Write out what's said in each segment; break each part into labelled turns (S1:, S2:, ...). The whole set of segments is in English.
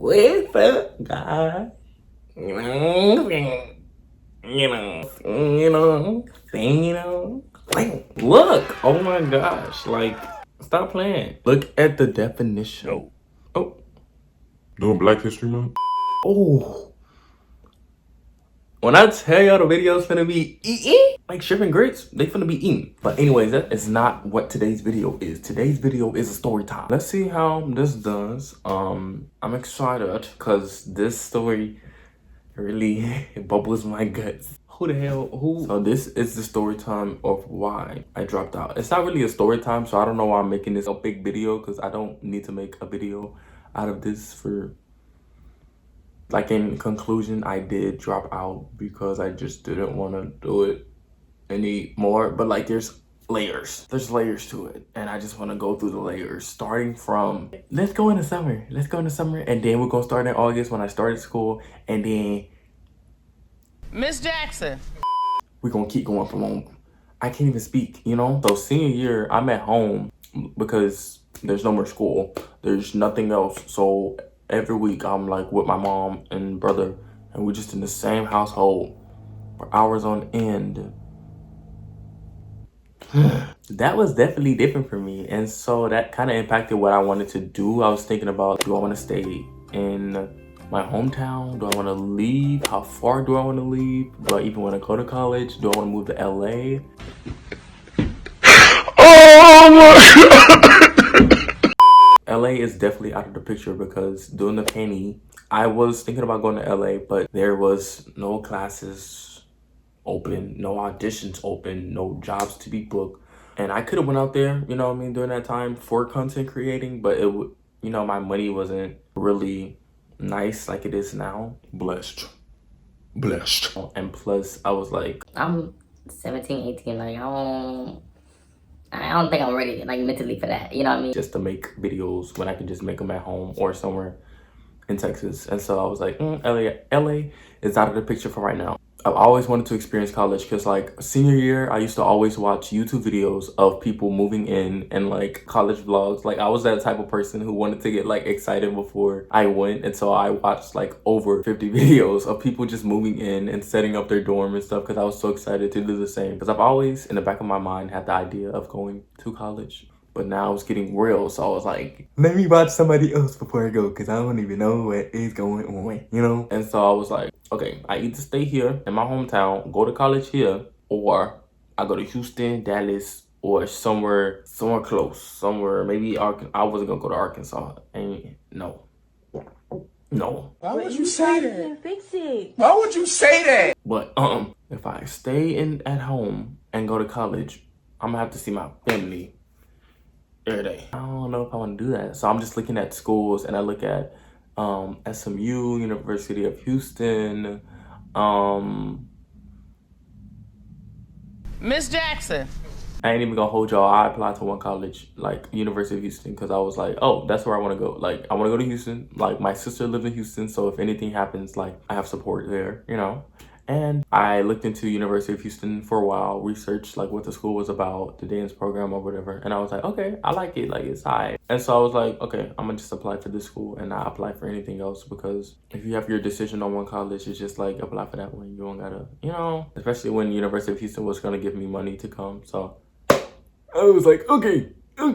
S1: with a guy. You know. Like, look, oh my gosh, like, stop playing. Look at the definition.
S2: No.
S1: Oh.
S2: Doing Black History Month?
S1: Oh. When I tell y'all the video's finna be eaten, like shrimp and grits, they finna be eaten. But anyways, that is not what today's video is. Today's video is a story time. Let's see how this does. I'm excited because this story really bubbles my guts. Who the hell, who? So this is the story time of why I dropped out. It's not really a story time, so I don't know why I'm making this a big video because I don't need to make a video out of this for, like, in conclusion, I did drop out because I just didn't want to do it anymore. But like, there's layers to it, and I just want to go through the layers, starting from let's go into summer, and then we're gonna start in August when I started school, and then
S3: Miss Jackson,
S1: we're gonna keep going from home. I can't even speak, you know. So senior year, I'm at home because there's no more school, there's nothing else. So every week I'm like with my mom and brother, and we're just in the same household for hours on end. That was definitely different for me, and so that kind of impacted what I wanted to do. I was thinking about, do I want to stay in my hometown? Do I want to leave? How far do I want to leave? Do I even want to go to college? Do I want to move to LA?
S2: Oh my
S1: LA is definitely out of the picture because during the pandemic, I was thinking about going to LA, but there was no classes open, no auditions open, no jobs to be booked. And I could have went out there, you know what I mean, during that time for content creating, but it would, you know, my money wasn't really nice like it is now.
S2: Blessed.
S1: And plus I was like,
S4: I'm 17, 18, like I don't think I'm ready, like, mentally for that, you know what I mean?
S1: just to make videos when I can just make them at home or somewhere in Texas. And so I was like, LA is out of the picture for right now. I've always wanted to experience college because, like, senior year, I used to always watch YouTube videos of people moving in and like college vlogs. Like, I was that type of person who wanted to get like excited before I went, and so I watched like over 50 videos of people just moving in and setting up their dorm and stuff because I was so excited to do the same. Because I've always in the back of my mind had the idea of going to college, but now it's getting real, so I was like, let me watch somebody else before I go because I don't even know what is going on, you know? And so I was like, okay, I either stay here in my hometown, go to college here, or I go to Houston, Dallas, or somewhere close, somewhere, maybe I wasn't gonna go to Arkansas. And no.
S5: Why would you say that?
S6: Fix it.
S5: Why would you say that?
S1: But if I stay at home and go to college, I'm gonna have to see my family every day. I don't know if I want to do that. So I'm just looking at schools, and I look at SMU, University of Houston,
S3: Miss Jackson.
S1: I ain't even gonna hold y'all. I applied to one college, like University of Houston, because I was like, oh, that's where I want to go. Like, I want to go to Houston. Like, my sister lives in Houston, so if anything happens, like, I have support there, you know? And I looked into University of Houston for a while, researched like what the school was about, the dance program or whatever. And I was like, okay, I like it, like it's high. And so I was like, okay, I'm gonna just apply for this school and not apply for anything else, because if you have your decision on one college, it's just like apply for that one. You don't gotta, you know, especially when University of Houston was gonna give me money to come. So I was like, okay, I'll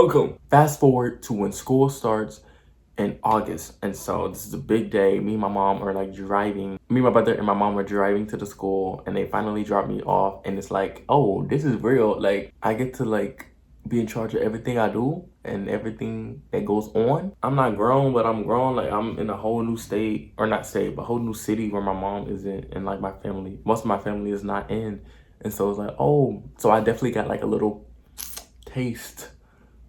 S1: come. Fast forward to when school starts in August, and so this is a big day. Me and my mom are like driving. Me, my brother, and my mom are driving to the school, and they finally drop me off. And it's like, oh, this is real. Like, I get to like be in charge of everything I do and everything that goes on. I'm not grown, but I'm grown. Like, I'm in a whole new state, or not state, but whole new city where my mom isn't, and like my family, most of my family is not in. And so it's like, oh, so I definitely got like a little taste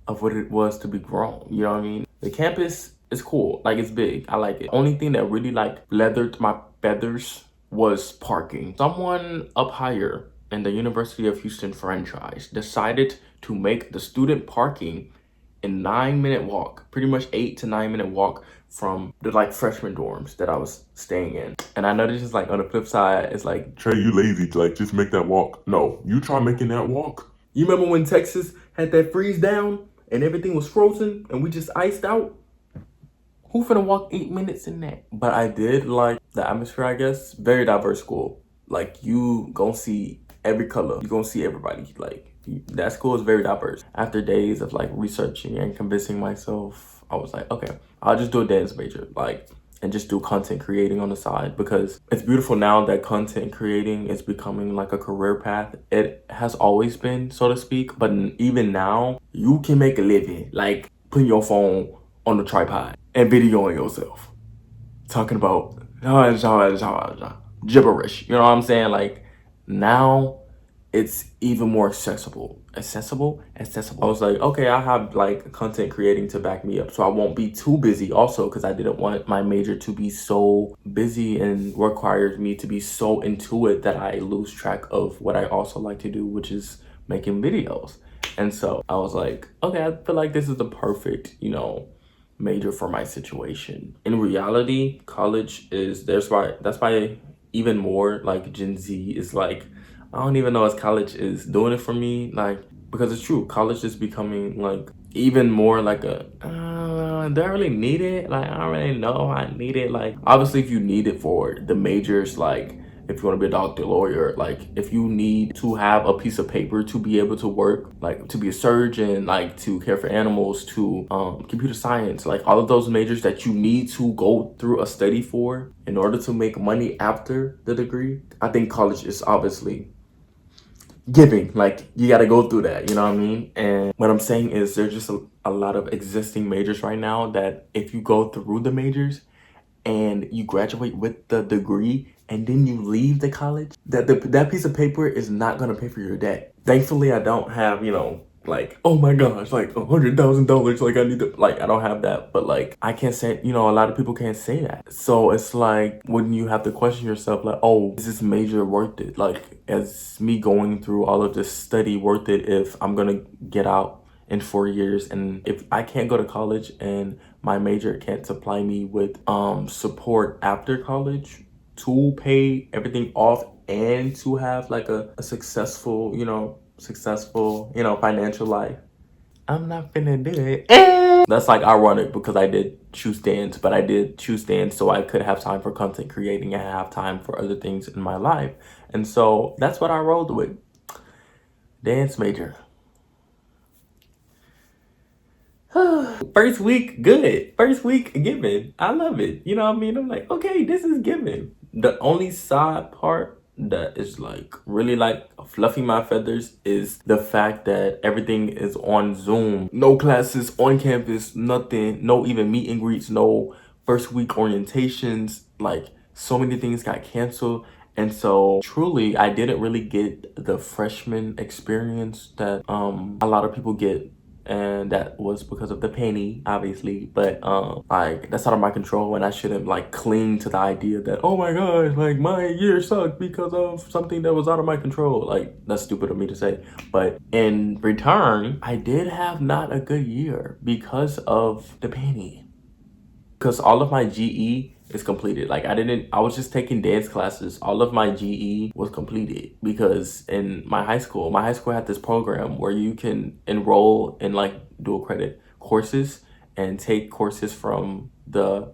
S1: of what it was to be grown. You know what I mean? The campus, it's cool, like it's big, I like it. Only thing that really like leathered my feathers was parking. Someone up higher in the University of Houston franchise decided to make the student parking a 9-minute walk, pretty much 8 to 9 minute walk from the like freshman dorms that I was staying in. And I know this is like on the flip side, it's like,
S2: Trey, you lazy to like just make that walk. No, you try making that walk.
S1: you remember when Texas had that freeze down and everything was frozen and we just iced out? Who finna walk 8 minutes in that? But I did like the atmosphere, I guess. Very diverse school. Like, you gonna see every color. You gonna see everybody. Like, that school is very diverse. After days of like researching and convincing myself, I was like, okay, I'll just do a dance major. Like, and just do content creating on the side, because it's beautiful now that content creating is becoming like a career path. It has always been, so to speak, but even now you can make a living like putting your phone on the tripod and videoing yourself talking about gibberish. You know what I'm saying? Like, now it's even more accessible. Accessible. I was like, okay, I have like content creating to back me up, so I won't be too busy also, because I didn't want my major to be so busy and requires me to be so into it that I lose track of what I also like to do, which is making videos. And so I was like, okay, I feel like this is the perfect, you know, major for my situation. In reality, college is that's why even more like Gen Z is like, I don't even know if college is doing it for me, like, because it's true, college is becoming like even more like a do I really need it? Like, I don't really know I need it. Like, obviously if you need it for the majors, like if you want to be a doctor, lawyer, like if you need to have a piece of paper to be able to work, like to be a surgeon, like to care for animals, to computer science, like all of those majors that you need to go through a study for in order to make money after the degree, I think college is obviously giving. Like, you got to go through that, you know what I mean? And what I'm saying is there's just a lot of existing majors right now that if you go through the majors and you graduate with the degree and then you leave the college, that piece of paper is not gonna pay for your debt. Thankfully, I don't have, you know, like, oh my gosh, like $100,000, like I need to, like, I don't have that. But like, I can't say, you know, a lot of people can't say that. So it's like, when you have to question yourself, like, oh, is this major worth it? Like, is me going through all of this study worth it if I'm gonna get out in 4 years? And if I can't go to college and my major can't supply me with support after college to pay everything off and to have like a successful, financial life, I'm not finna do it. That's like ironic, because I did choose dance, but I did choose dance so I could have time for content creating and have time for other things in my life. And so that's what I rolled with. Dance major. First week, good. First week, given. I love it. You know what I mean? I'm like, okay, this is given. The only side part that is like really like fluffing my feathers is the fact that everything is on Zoom. No classes on campus, nothing. No even meet and greets, no first week orientations. Like, so many things got canceled. And so truly, I didn't really get the freshman experience that a lot of people get, and that was because of the penny, obviously. But like, that's out of my control, and I shouldn't like cling to the idea that, oh my gosh, like my year sucked because of something that was out of my control. Like, that's stupid of me to say. But in return, I did have not a good year because of the penny. Because all of my GE is completed. Like, I was just taking dance classes. All of my GE was completed because in my high school had this program where you can enroll in like dual credit courses and take courses from the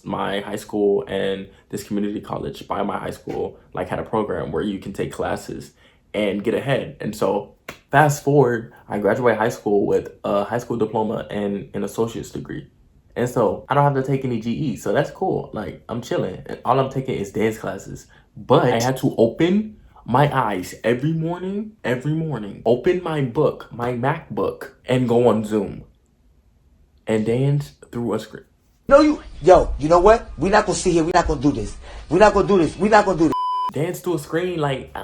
S1: my high school, and this community college by my high school like had a program where you can take classes and get ahead. And so fast forward, I graduated high school with a high school diploma and an associate's degree. And so I don't have to take any GE. So that's cool. Like, I'm chilling. And all I'm taking is dance classes. But I had to open my eyes every morning, open my book, my MacBook, and go on Zoom and dance through a screen.
S5: Yo, you know what? We're not gonna sit here. We're not gonna do this. We're not gonna do this. We're not gonna do this.
S1: Dance through a screen, like,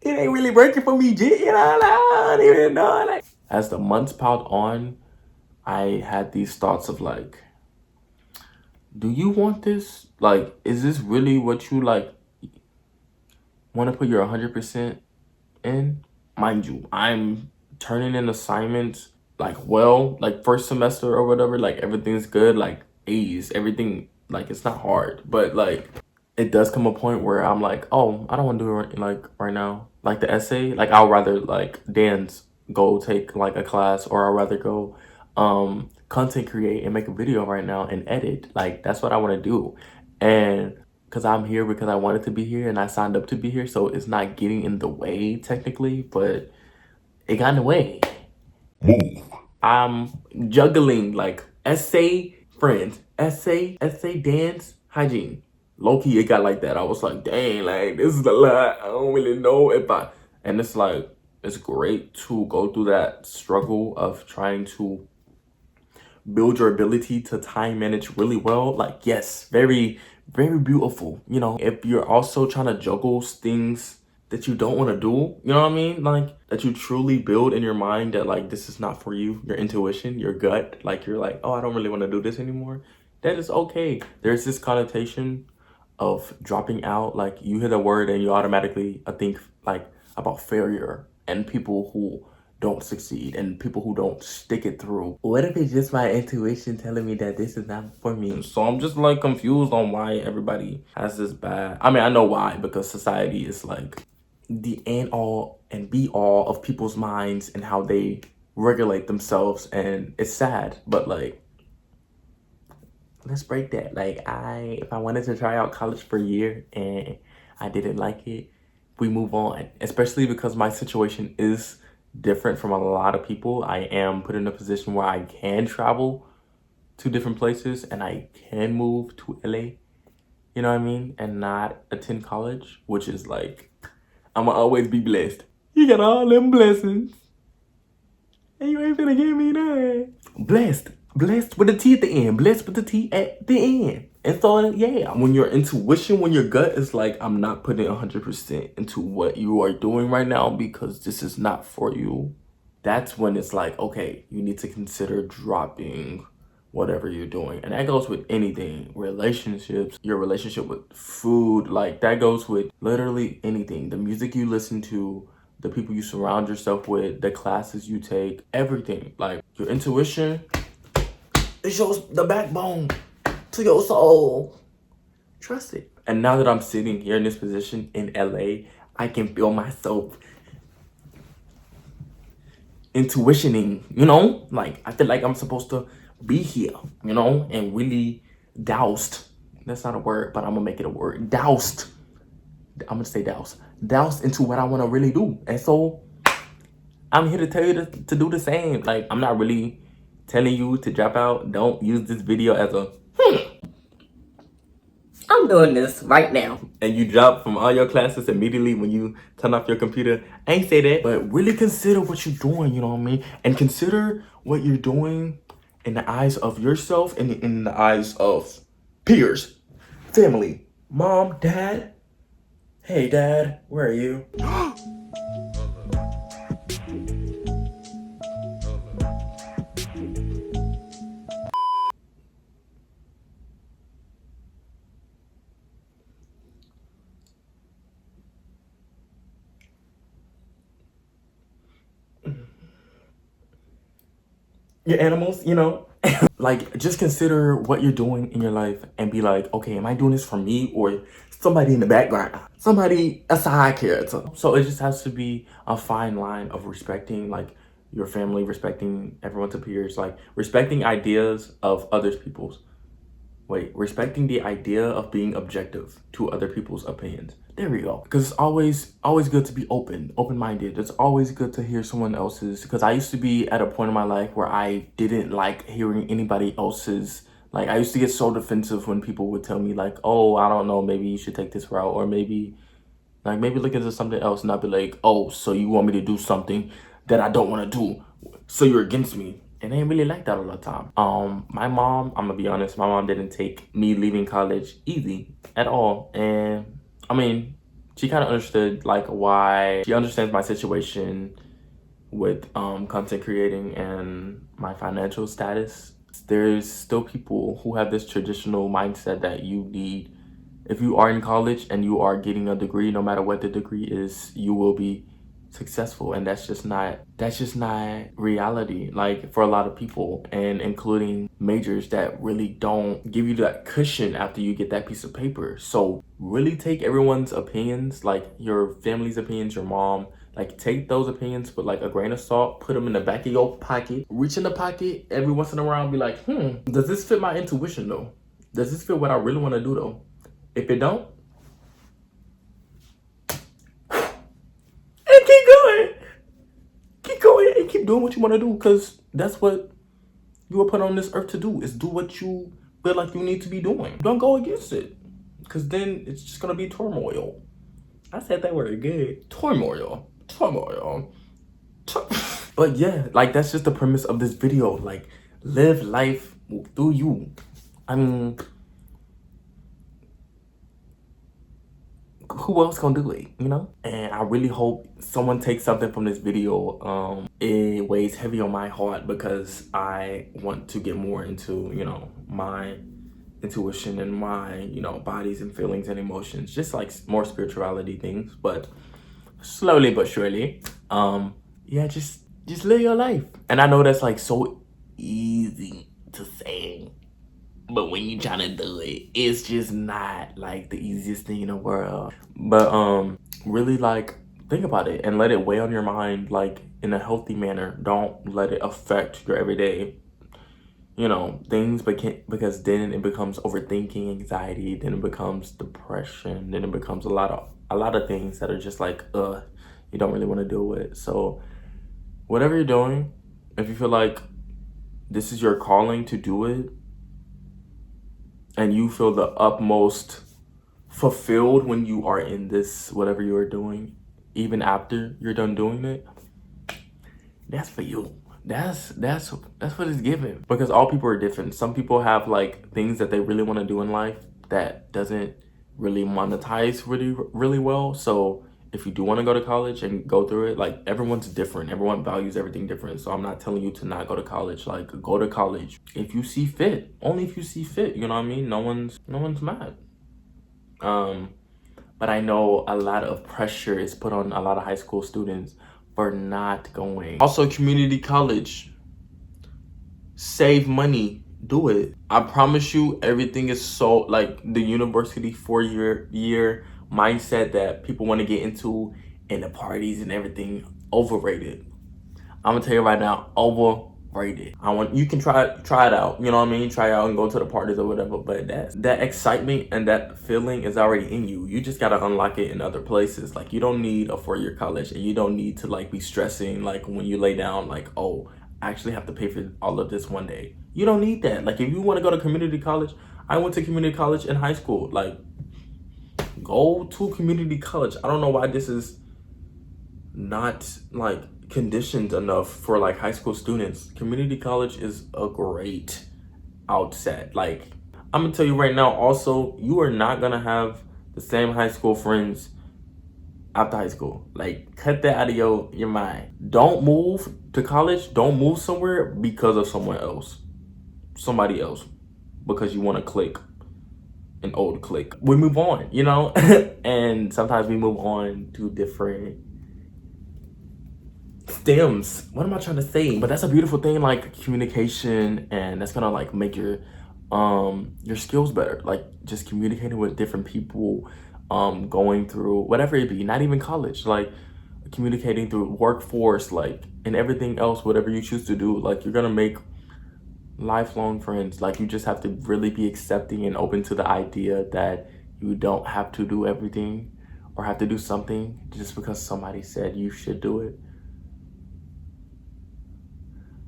S1: it ain't really working for me, G. You know, like, I don't even know. Like, as the months piled on, I had these thoughts of like, do you want this? Like, is this really what you like want to put your 100% in? Mind you, I'm turning in assignments like, well, like first semester or whatever, like everything's good, like A's, everything, like it's not hard. But like, it does come a point where I'm like, oh, I don't want to do it like right now. Like the essay, like I'll rather like dance, go take like a class, or I'll rather go content create and make a video right now and edit. Like, that's what I want to do. And because I'm here because I wanted to be here and I signed up to be here, so it's not getting in the way technically, but it got in the way.
S2: Move.
S1: I'm juggling like essay, friends, essay, dance, hygiene. Low-key, it got like that. I was like, dang, like, this is a lot. I don't really know if I... And it's like, it's great to go through that struggle of trying to build your ability to time manage really well. Like, yes, very, very beautiful. You know, if you're also trying to juggle things that you don't want to do, you know what I mean? Like, that you truly build in your mind that, like, this is not for you, your intuition, your gut. Like, you're like, oh, I don't really want to do this anymore. That is okay. There's this connotation of dropping out. Like, you hear the word and you automatically think, like, about failure and people who don't succeed and people who don't stick it through. What if it's just my intuition telling me that this is not for me? So I'm just like confused on why everybody has this bad. I mean, I know why, because society is like the end all and be all of people's minds and how they regulate themselves, and it's sad, but like, let's break that. Like, if I wanted to try out college for a year and I didn't like it, we move on. Especially because my situation is different from a lot of people. I am put in a position where I can travel to different places and I can move to LA, you know what I mean? And not attend college, which is like, I'ma always be blessed. You got all them blessings and you ain't finna give me that. Blessed with the T at the end. Blessed with the T at the end. And so, yeah, when your intuition, when your gut is like, I'm not putting 100% into what you are doing right now because this is not for you, that's when it's like, okay, you need to consider dropping whatever you're doing. And that goes with anything, relationships, your relationship with food, like that goes with literally anything. The music you listen to, the people you surround yourself with, the classes you take, everything. Like, your intuition, it shows the backbone to your soul. Trust it. And now that I'm sitting here in this position in LA, I can feel myself intuitioning, you know? Like, I feel like I'm supposed to be here, you know? And really doused. That's not a word, but I'm gonna make it a word. Doused. I'm gonna say doused. Doused into what I wanna really do. And so, I'm here to tell you to do the same. Like, I'm not really telling you to drop out. Don't use this video as a
S4: I'm doing this right now.
S1: and you drop from all your classes immediately when you turn off your computer. I ain't say that, but really consider what you're doing, you know what I mean? And consider what you're doing in the eyes of yourself and in the eyes of peers, family, mom, dad. Hey, dad, where are you? Your animals, you know? Like, just consider what you're doing in your life and be like, okay, am I doing this for me or somebody in the background? Somebody, a side character. So it just has to be a fine line of respecting, like, your family, respecting everyone's peers, like, respecting ideas of other people's. Respecting the idea of being objective to other people's opinions. There we go. Because it's always good to be open-minded. It's always good to hear someone else's. Because I used to be at a point in my life where I didn't like hearing anybody else's. Like, I used to get so defensive when people would tell me like, oh, I don't know, maybe you should take this route. Or maybe look into something else. And I'd be like, oh, so you want me to do something that I don't want to do. So you're against me. And I ain't really like that all the time. My mom, I'm gonna be honest, my mom didn't take me leaving college easy at all. And I mean, she kind of understood like why. She understands my situation with content creating and my financial status. There's still people who have this traditional mindset that you need, if you are in college and you are getting a degree, no matter what the degree is, you will be successful. And that's just not reality, like, for a lot of people, and including majors that really don't give you that cushion after you get that piece of paper. So really take everyone's opinions, like your family's opinions, your mom, Like, take those opinions with like a grain of salt, put them in the back of your pocket, reach in the pocket every once in a while and be like, does this fit my intuition though? Does this fit what I really want to do though? If it don't, and keep going. Keep going and keep doing what you want to do, because that's what you were put on this earth to do, is do what you feel like you need to be doing. Don't go against it, because then it's just going to be turmoil. I said that word good. Turmoil. But yeah, like, that's just the premise of this video. Like, live life through you. I mean, who else gonna do it, you know? And I really hope someone takes something from this video. It weighs heavy on my heart because I want to get more into, you know, my intuition and my, you know, bodies and feelings and emotions, just like more spirituality things. But slowly but surely, yeah, just live your life. And I know that's like so easy to say, but when you trying to do it, it's just not like the easiest thing in the world. But really, like, think about it and let it weigh on your mind, like, in a healthy manner. Don't let it affect your everyday, you know, things, because then it becomes overthinking, anxiety, then it becomes depression, then it becomes a lot of things that are just like, you don't really want to deal with. So whatever you're doing, if you feel like this is your calling to do it, and you feel the utmost fulfilled when you are in this, whatever you are doing, even after you're done doing it, that's for you. That's what it's given. Because all people are different. Some people have like things that they really want to do in life that doesn't really monetize really well. So if you do want to go to college and go through it, like, everyone's different. Everyone values everything different. So I'm not telling you to not go to college. Like, go to college if you see fit. Only if you see fit. You know what I mean? No one's mad. But I know a lot of pressure is put on a lot of high school students for not going. Also, community college. Save money. Do it. I promise you, everything is so, like, the university 4-year mindset that people want to get into, and the parties and everything, overrated. I'm gonna tell you right now, overrated. You can try it out, you know what I mean? Try it out and go to the parties or whatever, but that excitement and that feeling is already in you. You just gotta unlock it in other places. Like, you don't need a 4-year college, and you don't need to like be stressing like when you lay down like, oh, I actually have to pay for all of this one day. You don't need that. Like, if you want to go to community college, I went to community college in high school. Like, go to community college. I don't know why this is not like conditioned enough for like high school students. Community college is a great outset. Like, I'm gonna tell you right now, also, you are not gonna have the same high school friends after high school. Like, cut that out of your mind. Don't move to college. Don't move somewhere because of somebody else, because you want to click an old clique. We move on, you know? And sometimes we move on to different stems. What am I trying to say? But that's a beautiful thing, like communication, and that's gonna like make your skills better. Like, just communicating with different people, going through whatever it be, not even college, like communicating through workforce, like, and everything else, whatever you choose to do, like, you're gonna make lifelong friends. Like, you just have to really be accepting and open to the idea that you don't have to do everything or have to do something just because somebody said you should do it.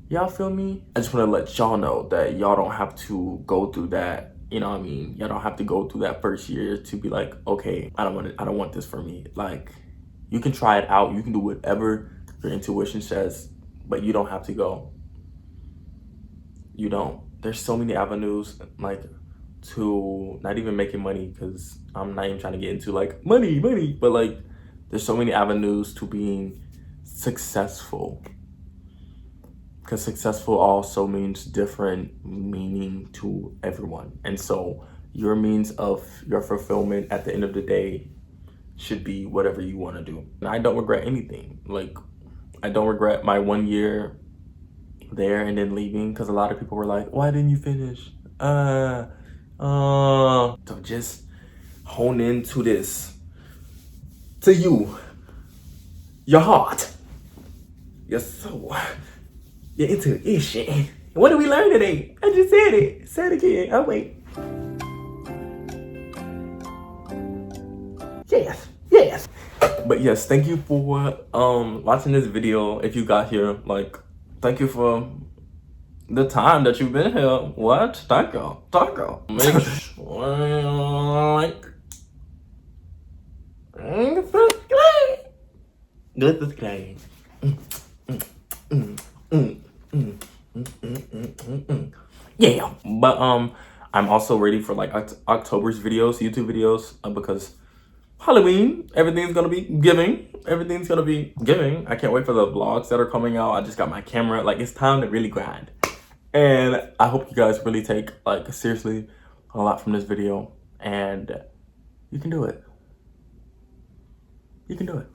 S1: Y'all feel me? I just want to let y'all know that y'all don't have to go through that. You know what I mean? Y'all don't have to go through that first year to be like, okay, I don't want this for me. Like, you can try it out. You can do whatever your intuition says, but you don't have to go. You don't. There's so many avenues, like, to not even making money, because I'm not even trying to get into like money, but like, there's so many avenues to being successful, because successful also means different meaning to everyone. And so your means of your fulfillment at the end of the day should be whatever you want to do. And I don't regret anything. Like, I don't regret my 1 year there and then leaving, because a lot of people were like, why didn't you finish? So just hone into this. To you your heart, your soul, your intuition. What did we learn today? I just said it. Say it again. Oh, wait. Yes. Yes. But yes, thank you for watching this video. If you got here, like, thank you for the time that you've been here. What? Thank you. Thank you. Make sure like good subscribe. Yeah, but I'm also ready for like October's videos, YouTube videos, because Halloween, everything's gonna be giving. Everything's gonna be giving. I can't wait for the vlogs that are coming out. I just got my camera. Like, it's time to really grind. And I hope you guys really take, like, seriously a lot from this video. And you can do it. You can do it.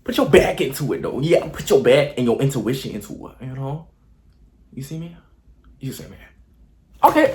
S1: Put your back into it, though. Yeah, put your back and your intuition into it, you know? You see me? You see me. Okay.